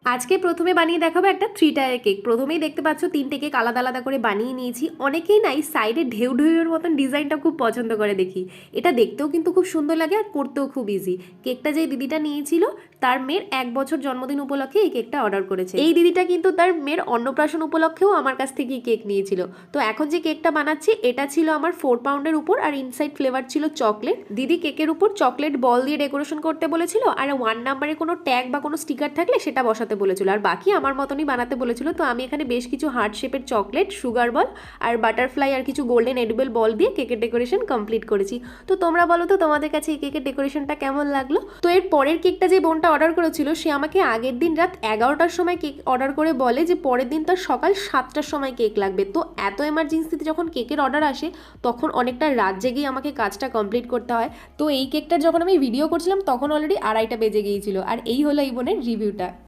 আজকে প্রথমে বানিয়ে দেখাবো একটা 3 টায়ার কেক। প্রথমেই দেখতে পাচ্ছ 3টে কেক আলাদা আলাদা করে বানিয়ে নিয়েছি। অনেকেই নাই সাইডে ঢেউ ঢেউয়ের মতন ডিজাইনটা খুব পছন্দ করে দেখি। এটা দেখতেও কিন্তু খুব সুন্দর লাগে আর করতেও খুব ইজি। কেকটা যে দিদিটা নিয়েছিল তার মেয়ের 1 বছর জন্মদিন উপলক্ষে এই কেকটা অর্ডার করেছে। এই দিদিটা কিন্তু তার মেয়ের অন্নপ্রাশন উপলক্ষেও আমার কাছ থেকেই কেক নিয়েছিল। তো এখন যে কেকটা বানাচ্ছি এটা ছিল আমার 4 পাউন্ডের উপর আর ইনসাইড ফ্লেভার ছিল চকলেট। দিদি কেকের উপর চকলেট বল দিয়ে ডেকোরেশন করতে বলেছিল আর 1 নাম্বারে কোনো ট্যাগ বা কোনো স্টিকার থাকলে সেটা বসাতে বলেছিল, আর বাকি আমার মতনই বানাতে বলেছিল। তো আমি এখানে বেশ কিছু হার্ট শেপের চকলেট, সুগার বল আর বাটারফ্লাই আর কিছু গোল্ডেন এডিবল বল দিয়ে কেকের ডেকোরেশন কমপ্লিট করেছি। তো তোমরা বলো তো তোমাদের কাছে এই কেকের ডেকোরেশনটা কেমন লাগলো। তো এর পরের কেকটা যে বোনটা অর্ডার করেছিল সে আমাকে আগের দিন রাত 11টার সময় কেক অর্ডার করে বলে যে পরের দিন তার সকাল 7টার সময় কেক লাগবে। তো এত এমার্জেন্সিতে যখন কেকের অর্ডার আসে তখন অনেকটা রাত জেগেই আমাকে কাজটা কমপ্লিট করতে হয়। তো এই কেকটার যখন আমি ভিডিও করছিলাম তখন অলরেডি 2:30টা বেজে গিয়েছিল। আর এই হলো এই বোনের রিভিউটা।